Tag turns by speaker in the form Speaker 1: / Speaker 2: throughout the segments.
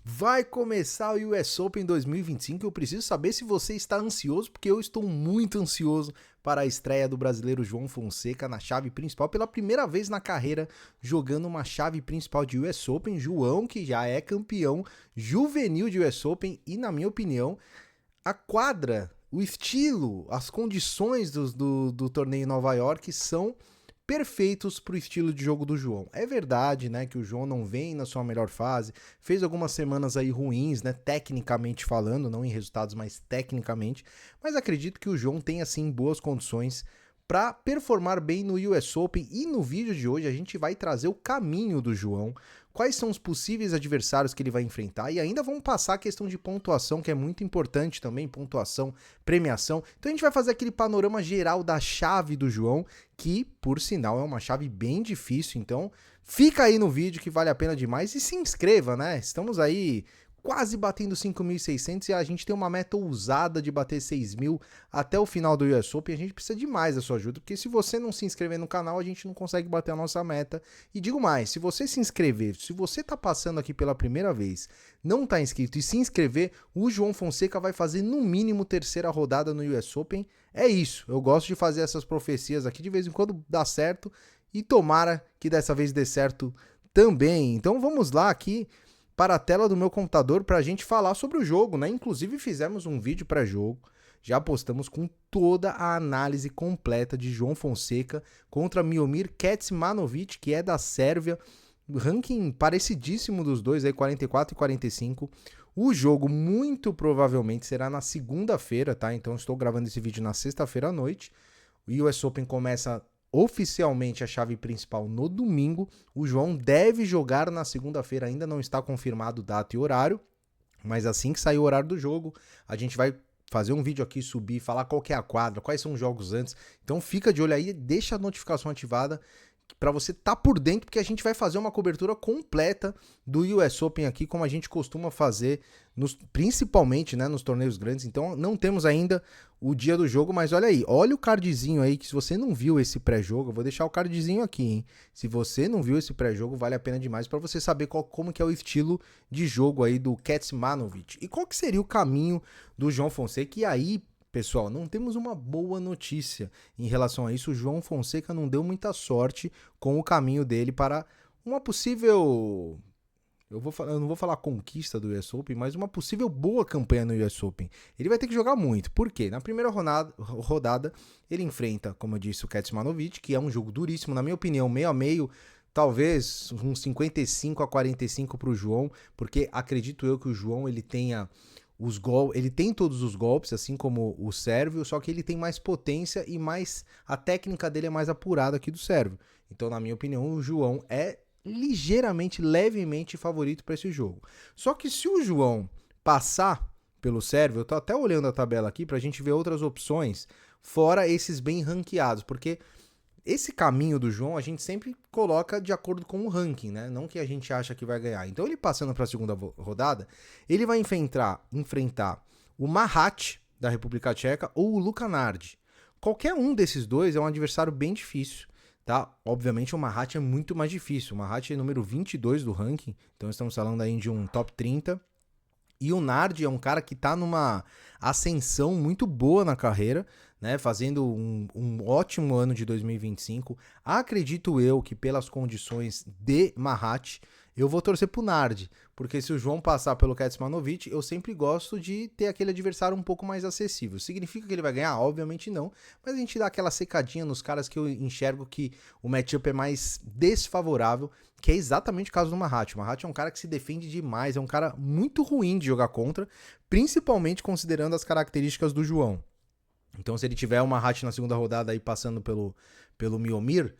Speaker 1: Vai começar o US Open 2025 e eu preciso saber se você está ansioso, porque eu estou muito ansioso para a estreia do brasileiro João Fonseca na chave principal, pela primeira vez na carreira jogando uma chave principal de US Open. João, que já é campeão juvenil de US Open e, na minha opinião, a quadra, o estilo, as condições do torneio em Nova York são perfeitos para o estilo de jogo do João. É verdade, né, que o João não vem na sua melhor fase, fez algumas semanas aí ruins, né, tecnicamente falando, não em resultados, mas tecnicamente, mas acredito que o João tem, assim, boas condições para performar bem no US Open. E no vídeo de hoje a gente vai trazer o caminho do João, quais são os possíveis adversários que ele vai enfrentar, e ainda vamos passar a questão de pontuação, que é muito importante também, pontuação, premiação. Então a gente vai fazer aquele panorama geral da chave do João, que, por sinal, é uma chave bem difícil. Então fica aí no vídeo que vale a pena demais e se inscreva, né? Estamos aí quase batendo 5.600 e a gente tem uma meta ousada de bater 6.000 até o final do US Open. A gente precisa demais da sua ajuda, porque se você não se inscrever no canal, a gente não consegue bater a nossa meta. E digo mais, se você se inscrever, se você tá passando aqui pela primeira vez, não tá inscrito e se inscrever, o João Fonseca vai fazer no mínimo terceira rodada no US Open. É isso, eu gosto de fazer essas profecias aqui, de vez em quando dá certo e tomara que dessa vez dê certo também. Então vamos lá aqui para a tela do meu computador para a gente falar sobre o jogo, né? Inclusive fizemos um vídeo pré-jogo, já postamos com toda a análise completa de João Fonseca contra Miomir Kecmanovic, que é da Sérvia, ranking parecidíssimo dos dois, aí 44 e 45. O jogo muito provavelmente será na segunda-feira, tá? Então estou gravando esse vídeo na sexta-feira à noite. O US Open começa oficialmente a chave principal no domingo. O João deve jogar na segunda-feira, ainda não está confirmado data e horário, mas assim que sair o horário do jogo, a gente vai fazer um vídeo aqui, subir, falar qual que é a quadra, quais são os jogos antes. Então fica de olho aí, deixa a notificação ativada para você estar por dentro, porque a gente vai fazer uma cobertura completa do US Open aqui, como a gente costuma fazer, principalmente, né, nos torneios grandes. Então não temos ainda o dia do jogo, mas olha aí, olha o cardzinho aí, que se você não viu esse pré-jogo, eu vou deixar o cardzinho aqui, hein? Se você não viu esse pré-jogo, vale a pena demais para você saber como que é o estilo de jogo aí do Kecmanovic. E qual que seria o caminho do João Fonseca. E aí, pessoal, não temos uma boa notícia em relação a isso. O João Fonseca não deu muita sorte com o caminho dele para uma possível... Eu não vou falar conquista do US Open, mas uma possível boa campanha no US Open. Ele vai ter que jogar muito. Por quê? Na primeira rodada ele enfrenta, como eu disse, o Kecmanovic, que é um jogo duríssimo, na minha opinião, meio a meio, talvez uns 55 a 45 para o João, porque acredito eu que o João ele tenha ele tem todos os golpes, assim como o sérvio, só que ele tem mais potência e mais a técnica dele é mais apurada que do sérvio. Então, na minha opinião, o João é ligeiramente, levemente favorito para esse jogo. Só que se o João passar pelo sérvio, eu tô até olhando a tabela aqui para a gente ver outras opções, fora esses bem ranqueados, porque esse caminho do João a gente sempre coloca de acordo com o ranking, né? Não que a gente acha que vai ganhar. Então ele passando para a segunda rodada, ele vai enfrentar o Marat da República Tcheca ou o Luka Nardi. Qualquer um desses dois é um adversário bem difícil, tá? Obviamente o Marat é muito mais difícil. O Marat é número 22 do ranking, então estamos falando aí de um top 30. E o Nardi é um cara que está numa ascensão muito boa na carreira, né, fazendo um ótimo ano de 2025. Acredito eu que pelas condições de Marat, eu vou torcer pro Nardi, porque se o João passar pelo Kecmanovic, eu sempre gosto de ter aquele adversário um pouco mais acessível. Significa que ele vai ganhar? Obviamente não, mas a gente dá aquela secadinha nos caras que eu enxergo que o matchup é mais desfavorável, que é exatamente o caso do Marat. O Marat é um cara que se defende demais, é um cara muito ruim de jogar contra, principalmente considerando as características do João. Então, se ele tiver uma Marat na segunda rodada aí passando pelo Miomir,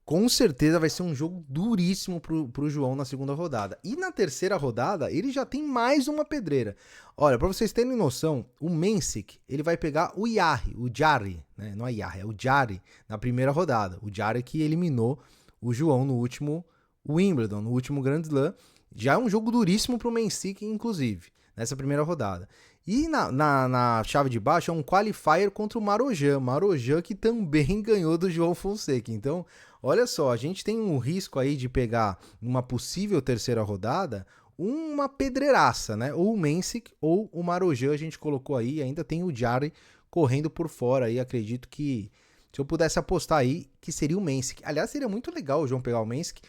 Speaker 1: com certeza vai ser um jogo duríssimo pro João na segunda rodada. E na terceira rodada, ele já tem mais uma pedreira. Olha, para vocês terem noção, o Mensik, ele vai pegar o Jarry, né? Não é Jarry, é o Jarry na primeira rodada. O Jarry que eliminou o João no último Wimbledon, no último Grand Slam. Já é um jogo duríssimo pro Mensik, inclusive, nessa primeira rodada. E na chave de baixo é um qualifier contra o Marojan. Marojan que também ganhou do João Fonseca. Então, olha só, a gente tem um risco aí de pegar numa possível terceira rodada uma pedreiraça, né? Ou o Mensik ou o Marojan a gente colocou aí, ainda tem o Jarry correndo por fora aí, acredito que se eu pudesse apostar aí, que seria o Mensik. Aliás, seria muito legal o João pegar o Mensik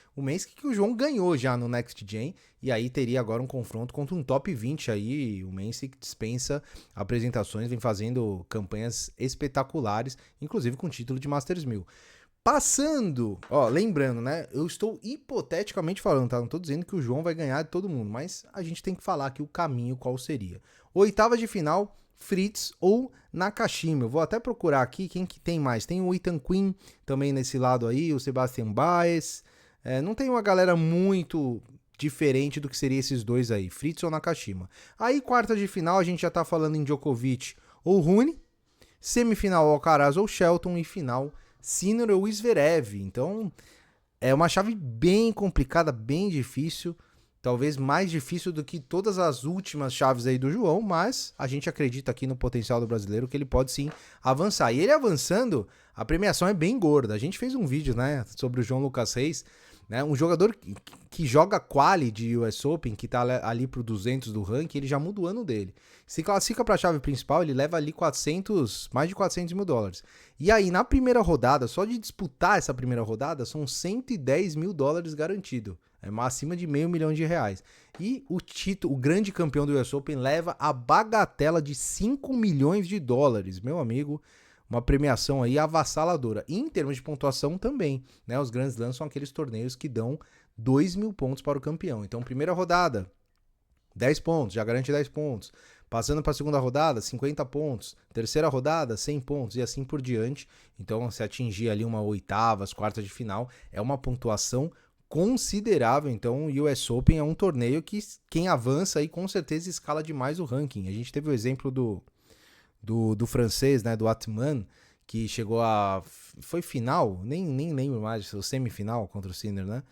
Speaker 1: que o João ganhou já no Next Gen, e aí teria agora um confronto contra um top 20 aí, o Mensik dispensa apresentações, vem fazendo campanhas espetaculares, inclusive com título de Masters 1000. Passando, ó, lembrando, né, eu estou hipoteticamente falando, tá? Não tô dizendo que o João vai ganhar de todo mundo, mas a gente tem que falar aqui o caminho qual seria. Oitavas de final, Fritz ou Nakashima. Eu vou até procurar aqui quem que tem mais. Tem o Ethan Quinn também nesse lado aí, o Sebastian Baez. Não tem uma galera muito diferente do que seria esses dois aí, Fritz ou Nakashima. Aí, quarta de final, a gente já tá falando em Djokovic ou Rune. Semifinal, Alcaraz ou Shelton. E final, Sinner ou Zverev. Então, é uma chave bem complicada, bem difícil. Talvez mais difícil do que todas as últimas chaves aí do João, mas a gente acredita aqui no potencial do brasileiro que ele pode sim avançar. E ele avançando, a premiação é bem gorda. A gente fez um vídeo, né, sobre o João Lucas Reis, né, um jogador que joga quali de US Open, que tá ali pro 200 do ranking, ele já muda o ano dele. Se classifica pra chave principal, ele leva ali mais de 400 mil dólares. E aí, na primeira rodada, só de disputar essa primeira rodada, são 110 mil dólares garantido. É acima de R$500 mil. E o grande campeão do US Open leva a bagatela de 5 milhões de dólares, meu amigo. Uma premiação aí avassaladora. E em termos de pontuação também, né? Os Grand Slams são aqueles torneios que dão 2.000 pontos para o campeão. Então, primeira rodada, 10 pontos, já garante 10 pontos. Passando para a segunda rodada, 50 pontos. Terceira rodada, 100 pontos e assim por diante. Então, se atingir ali uma oitavas, quartas de final, é uma pontuação considerável. Então, o US Open é um torneio que quem avança aí com certeza escala demais o ranking. A gente teve o exemplo do francês, né, do Atman, que chegou foi final, nem lembro mais, o semifinal contra o Sinner, né?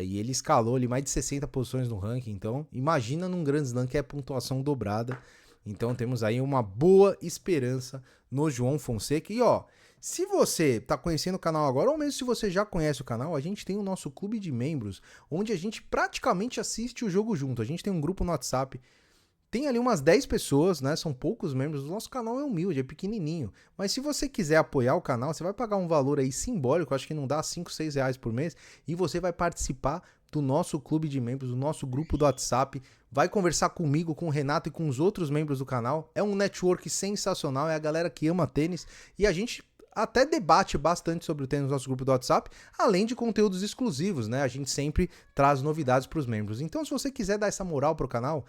Speaker 1: E ele escalou ali mais de 60 posições no ranking. Então, imagina num Grand Slam que é pontuação dobrada. Então, temos aí uma boa esperança no João Fonseca. E, ó, se você tá conhecendo o canal agora, ou mesmo se você já conhece o canal, a gente tem o nosso clube de membros, onde a gente praticamente assiste o jogo junto. A gente tem um grupo no WhatsApp, tem ali umas 10 pessoas, né? São poucos membros. O nosso canal é humilde, é pequenininho. Mas se você quiser apoiar o canal, você vai pagar um valor aí simbólico, acho que não dá 5, 6 reais por mês, e você vai participar do nosso clube de membros, do nosso grupo do WhatsApp, vai conversar comigo, com o Renato e com os outros membros do canal. É um network sensacional, é a galera que ama tênis, e a gente até debate bastante sobre o tênis no nosso grupo do WhatsApp, além de conteúdos exclusivos, né? A gente sempre traz novidades para os membros. Então, se você quiser dar essa moral pro canal,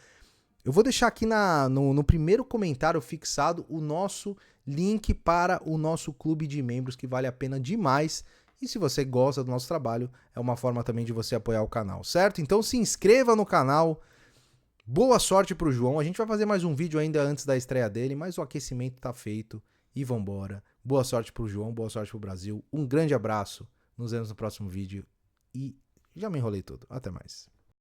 Speaker 1: eu vou deixar aqui no primeiro comentário fixado o nosso link para o nosso clube de membros, que vale a pena demais. E se você gosta do nosso trabalho, é uma forma também de você apoiar o canal, certo? Então se inscreva no canal. Boa sorte pro João. A gente vai fazer mais um vídeo ainda antes da estreia dele, mas o aquecimento tá feito e vambora. Boa sorte pro João, boa sorte pro Brasil. Um grande abraço. Nos vemos no próximo vídeo e já me enrolei todo. Até mais.